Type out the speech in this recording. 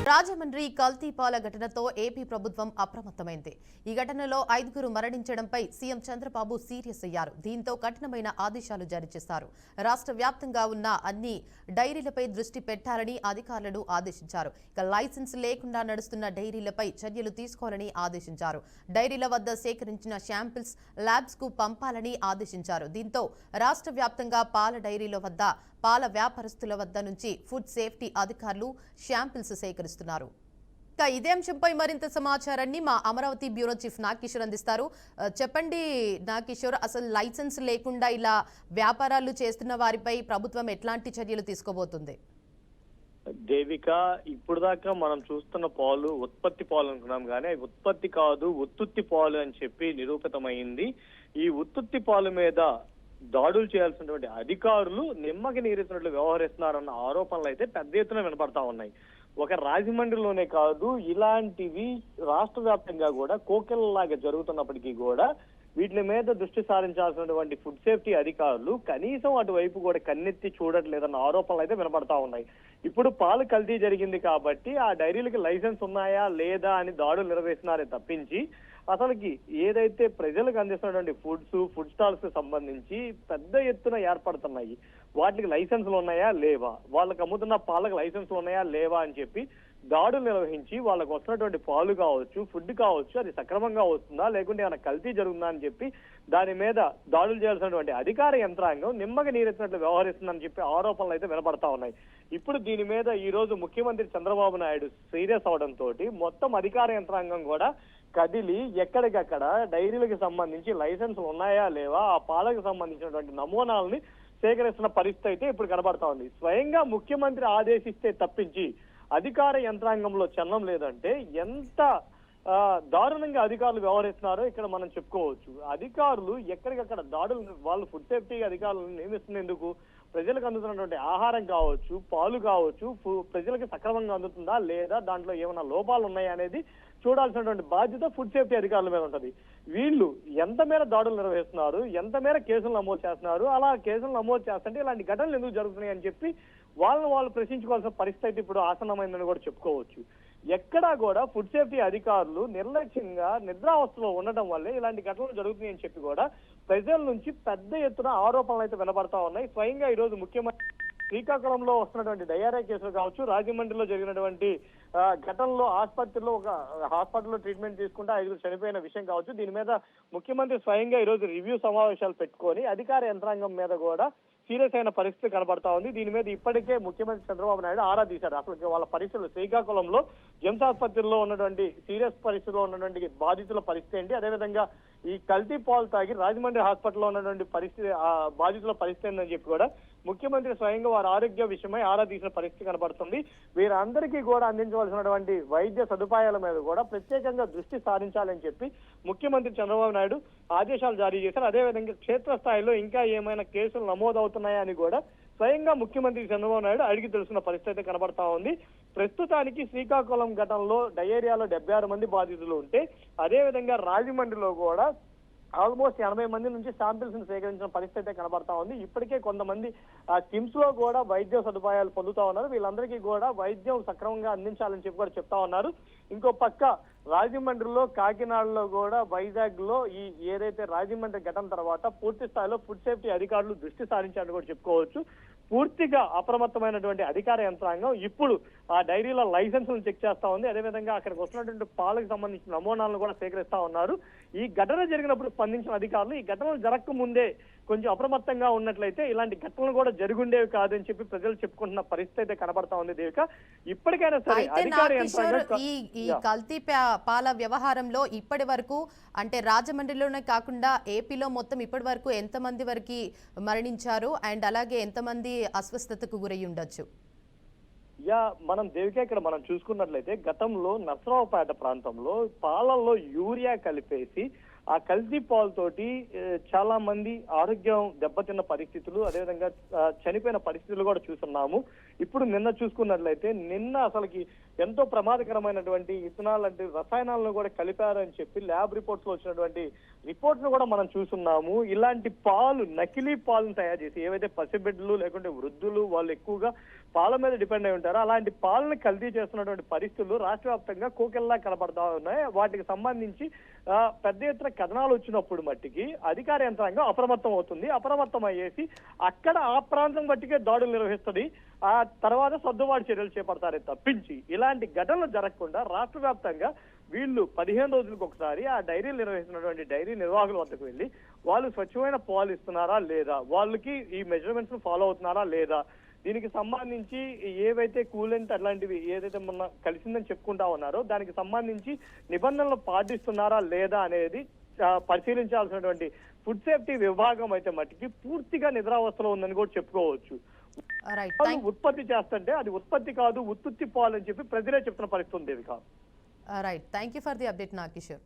రాజమండ్రి కల్తీ పాల ఘటనతో ఏపీ ప్రభుత్వం అప్రమత్తమైంది. ఈ ఘటనలో 5గురు మరణించడంపై సీఎం చంద్రబాబు సీరియస్ అయ్యారు. దీంతో కఠినమైన ఆదేశాలు జారీ చేశారు. రాష్ట్ర వ్యాప్తంగా ఉన్న అన్ని డైరీలపై దృష్టి పెట్టాలని అధికారులను ఆదేశించారు. ఇక లైసెన్స్ లేకుండా నడుస్తున్న డైరీలపై చర్యలు తీసుకోవాలని ఆదేశించారు. డైరీల వద్ద సేకరించిన శాంపిల్స్ ల్యాబ్స్ కు పంపాలని ఆదేశించారు. దీంతో రాష్ట్ర వ్యాప్తంగా పాల డైరీల వద్ద పాల వ్యాపారస్తుల వద్ద నుంచి ఫుడ్ సేఫ్టీ అధికారులు శాంపిల్స్ సేకరిస్తున్నారు. ఇదే అంశంపై మరింత సమాచారాన్ని మా అమరావతి బ్యూరో చీఫ్ నాగకిషోర్ అందిస్తారు. చెప్పండి నాగకిషోర్, అసలు లైసెన్స్ లేకుండా ఇలా వ్యాపారాలు చేస్తున్న వారిపై ప్రభుత్వం ఎట్లాంటి చర్యలు తీసుకోబోతుంది? దేవిక, ఇప్పుడు దాకా మనం చూస్తున్న పాలు ఉత్పత్తి పాలు అనుకున్నాం, కానీ అవి ఉత్పత్తి కాదు, ఉత్తుత్తి పాలు అని చెప్పి నిరూపితమైంది. ఈ ఉత్తుత్తి పాలు మీద దాడులు చేయాల్సినటువంటి అధికారులు నిమ్మకి నీరెత్తినట్లు వ్యవహరిస్తున్నారన్న ఆరోపణలు అయితే పెద్ద ఎత్తున వినపడతా ఉన్నాయి. ఒక రాజమండ్రిలోనే కాదు, ఇలాంటివి రాష్ట్ర వ్యాప్తంగా కూడా కోకెల్లాగా జరుగుతున్నప్పటికీ కూడా వీటి మీద దృష్టి సారించాల్సినటువంటి ఫుడ్ సేఫ్టీ అధికారులు కనీసం అటువైపు కూడా కన్నెత్తి చూడట్లేదన్న ఆరోపణలు అయితే వినపడతా ఉన్నాయి. ఇప్పుడు పాలు కల్తీ జరిగింది కాబట్టి ఆ డైరీలకి లైసెన్స్ ఉన్నాయా లేదా అని దాడులు నిర్వహిస్తున్నారే తప్పించి అసలుకి ఏదైతే ప్రజలకు అందిస్తున్నటువంటి ఫుడ్ స్టాల్స్ కి సంబంధించి పెద్ద ఎత్తున ఏర్పడుతున్నాయి, వాటికి లైసెన్సులు ఉన్నాయా లేవా, వాళ్ళకి అమ్ముతున్న పాలకు లైసెన్సులు ఉన్నాయా లేవా అని చెప్పి దాడులు నిర్వహించి వాళ్ళకు వస్తున్నటువంటి పాలు కావచ్చు, ఫుడ్ కావచ్చు, అది సక్రమంగా వస్తుందా లేకుంటే ఏమైనా కల్తీ జరుగుతుందా అని చెప్పి దాని మీద దాడులు చేయాల్సినటువంటి అధికార యంత్రాంగం నిమ్మకి నీరెత్తినట్లు వ్యవహరిస్తుందని చెప్పి ఆరోపణలు అయితే వినపడతా ఉన్నాయి. ఇప్పుడు దీని మీద ఈ రోజు ముఖ్యమంత్రి చంద్రబాబు నాయుడు సీరియస్ అవడంతో మొత్తం అధికార యంత్రాంగం కూడా కదిలి ఎక్కడికక్కడ డైరీలకు సంబంధించి లైసెన్సులు ఉన్నాయా లేవా, ఆ పాలకు సంబంధించినటువంటి నమూనాలని సేకరిస్తున్న పరిస్థితి అయితే ఇప్పుడు కనబడతా ఉంది. స్వయంగా ముఖ్యమంత్రి ఆదేశిస్తే తప్పించి అధికార యంత్రాంగంలో చలనం లేదంటే ఎంత దారుణంగా అధికారులు వ్యవహరిస్తున్నారో ఇక్కడ మనం చెప్పుకోవచ్చు. అధికారులు ఎక్కడికక్కడ దాడులు, వాళ్ళు ఫుడ్ సేఫ్టీ అధికారులను నియమిస్తున్నందుకు ప్రజలకు అందుతున్నటువంటి ఆహారం కావచ్చు, పాలు కావచ్చు, ప్రజలకు సక్రమంగా అందుతుందా లేదా, దాంట్లో ఏమైనా లోపాలు ఉన్నాయా అనేది చూడాల్సినటువంటి బాధ్యత ఫుడ్ సేఫ్టీ అధికారుల మీద ఉంటది. వీళ్ళు ఎంత మేర దాడులు నిర్వహిస్తున్నారు, ఎంత మేర కేసులు నమోదు చేస్తున్నారు, అలా కేసులు నమోదు చేస్తుంటే ఇలాంటి ఘటనలు ఎందుకు జరుగుతున్నాయి అని చెప్పి వాళ్ళు ప్రశ్నించుకోవాల్సిన పరిస్థితి ఇప్పుడు ఆసన్నమైందని కూడా చెప్పుకోవచ్చు. ఎక్కడా కూడా ఫుడ్ సేఫ్టీ అధికారులు నిర్లక్ష్యంగా నిద్రావస్థలో ఉండటం వల్లే ఇలాంటి ఘటనలు జరుగుతున్నాయి అని చెప్పి కూడా ప్రజల నుంచి పెద్ద ఎత్తున ఆరోపణలు అయితే వినబడతా ఉన్నాయి. స్వయంగా ఈ రోజు ముఖ్యమంత్రి శ్రీకాకుళంలో వస్తున్నటువంటి డయేరియా కేసులు కావచ్చు, రాజమండ్రిలో జరిగినటువంటి ఘటనలో హాస్పిటల్లో ట్రీట్మెంట్ తీసుకుంటే 5 చనిపోయిన విషయం కావచ్చు, దీని మీద ముఖ్యమంత్రి స్వయంగా ఈ రోజు రివ్యూ సమావేశాలు పెట్టుకొని అధికార యంత్రాంగం మీద కూడా సీరియస్ అయిన పరిస్థితి కనబడతా ఉంది. దీని మీద ఇప్పటికే ముఖ్యమంత్రి చంద్రబాబు నాయుడు ఆరా తీశారు. అసలు వాళ్ళ పరిస్థితులు శ్రీకాకుళంలో జెమ్స్ ఆసుపత్రిలో ఉన్నటువంటి సీరియస్ పరిస్థితిలో ఉన్నటువంటి బాధితుల పరిస్థితి ఏంటి, అదేవిధంగా ఈ కల్తీ పాలు తాగి రాజమండ్రి హాస్పిటల్లో ఉన్నటువంటి పరిస్థితి, బాధితుల పరిస్థితి ఏంటని చెప్పి కూడా ముఖ్యమంత్రి స్వయంగా వారి ఆరోగ్య విషయమై ఆరా తీసిన పరిస్థితి కనబడుతుంది. వీరందరికీ కూడా అందించవలసినటువంటి వైద్య సదుపాయాల మీద కూడా ప్రత్యేకంగా దృష్టి సారించాలని చెప్పి ముఖ్యమంత్రి చంద్రబాబు నాయుడు ఆదేశాలు జారీ చేశారు. అదేవిధంగా క్షేత్రస్థాయిలో ఇంకా ఏమైనా కేసులు నమోదవుతున్నాయా అని కూడా స్వయంగా ముఖ్యమంత్రి చంద్రబాబు నాయుడు అడిగి తెలుసుకున్న పరిస్థితి అయితే కనబడతా ఉంది. ప్రస్తుతానికి శ్రీకాకుళం ఘటనలో డయేరియాలో 76 మంది బాధితులు ఉంటే, అదేవిధంగా రాజమండ్రిలో కూడా ఆల్మోస్ట్ 80 మంది నుంచి శాంపిల్స్ ని సేకరించిన పరిస్థితి అయితే కనబడతా ఉంది. ఇప్పటికే కొంతమంది కిమ్స్ లో కూడా వైద్య సదుపాయాలు పొందుతా ఉన్నారు. వీళ్ళందరికీ కూడా వైద్యం సక్రమంగా అందించాలని చెప్పి కూడా చెప్తా ఉన్నారు. ఇంకో పక్క రాజమండ్రిలో, కాకినాడలో కూడా, వైజాగ్ లో ఈ ఏదైతే రాజమండ్రి ఘటన తర్వాత పూర్తి స్థాయిలో ఫుడ్ సేఫ్టీ అధికారులు దృష్టి సారించాలని కూడా చెప్పుకోవచ్చు. పూర్తిగా అప్రమత్తమైనటువంటి అధికార యంత్రాంగం ఇప్పుడు ఆ డైరీల లైసెన్సులను చెక్ చేస్తా ఉంది. అదేవిధంగా అక్కడికి వస్తున్నటువంటి పాలకు సంబంధించిన నమూనాలను కూడా సేకరిస్తా ఉన్నారు. ఈ ఘటన జరిగినప్పుడు స్పందించిన అధికారులు ఈ ఘటనలు జరగక ముందే కొంచెం అప్రమత్తంగా ఉన్నట్లయితే ఇలాంటి ఘటనలు కూడా జరుగుండేవి కాదని చెప్పి ప్రజలు చెప్పుకుంటున్న పరిస్థితి అయితే కనబడతా ఉంది. దేవిక, ఇప్పటికైనా సరే అధికార యంత్రాంగం ఈ కల్తీ పాల వ్యవహారంలో ఇప్పటి వరకు, అంటే రాజమండ్రిలోనే కాకుండా ఏపీలో మొత్తం ఇప్పటి వరకు ఎంతమంది వరకు మరణించారు అండ్ అలాగే ఎంతమంది అస్వస్థతకు గురై ఉండొచ్చు? మనం దేవిక ఇక్కడ మనం చూసుకున్నట్లయితే గతంలో నర్సరావుపేట ప్రాంతంలో పాలల్లో యూరియా కలిపేసి ఆ కల్తీ పాలతోటి చాలా మంది ఆరోగ్యం దెబ్బతిన్న పరిస్థితులు, అదేవిధంగా చనిపోయిన పరిస్థితులు కూడా చూస్తున్నాము. ఇప్పుడు నిన్న చూసుకున్నట్లయితే అసలుకి ఎంతో ప్రమాదకరమైనటువంటి ఇథనాల్ అంటే రసాయనాలను కూడా కలిపారని చెప్పి ల్యాబ్ రిపోర్ట్స్ లో వచ్చినటువంటి రిపోర్ట్స్ కూడా మనం చూస్తున్నాము. ఇలాంటి పాలు, నకిలీ పాలను తయారు చేసి, ఏవైతే పసిబిడ్డలు లేకుంటే వృద్ధులు వాళ్ళు ఎక్కువగా పాల మీద డిపెండ్ అయి ఉంటారో అలాంటి పాలను కల్తీ చేస్తున్నటువంటి పరిస్థితులు రాష్ట్ర వ్యాప్తంగా కోకెల్లా కనబడతా ఉన్నాయి. వాటికి సంబంధించి పెద్ద ఎత్తున కథనాలు వచ్చినప్పుడు మట్టికి అధికార యంత్రాంగం అప్రమత్తం అవుతుంది. అప్రమత్తం అయ్యేసి అక్కడ ఆ ప్రాంతం బట్టికే దాడులు నిర్వహిస్తుంది. ఆ తర్వాత సర్దుబాటు చర్యలు చేపడతారే తప్పించి ఇలాంటి ఘటనలు జరగకుండా రాష్ట్ర వ్యాప్తంగా వీళ్ళు 15 రోజులకు ఒకసారి ఆ డైరీలు నిర్వహిస్తున్నటువంటి డైరీ నిర్వాహకుల వద్దకు వెళ్ళి వాళ్ళు స్వచ్ఛమైన పాలు ఇస్తున్నారా లేదా, వాళ్ళకి ఈ మెజర్మెంట్స్ ను ఫాలో అవుతున్నారా లేదా, దీనికి సంబంధించి ఏవైతే కూలెంట్ అట్లాంటివి ఏదైతే మొన్న కలిసిందని చెప్పుకుంటా ఉన్నారో దానికి సంబంధించి నిబంధనలు పాటిస్తున్నారా లేదా అనేది పరిశీలించాల్సినటువంటి ఫుడ్ సేఫ్టీ విభాగం అయితే మట్టికి పూర్తిగా నిద్రావస్థలో ఉందని కూడా చెప్పుకోవచ్చు. రైట్ ఉత్పత్తి చేస్తుంటే అది ఉత్పత్తి కాదు, ఉత్తుత్తి పాలు అని చెప్పి ప్రజలే చెప్తున్న పరిస్థితి ఉంది. Right thank you for the update Nagakishore.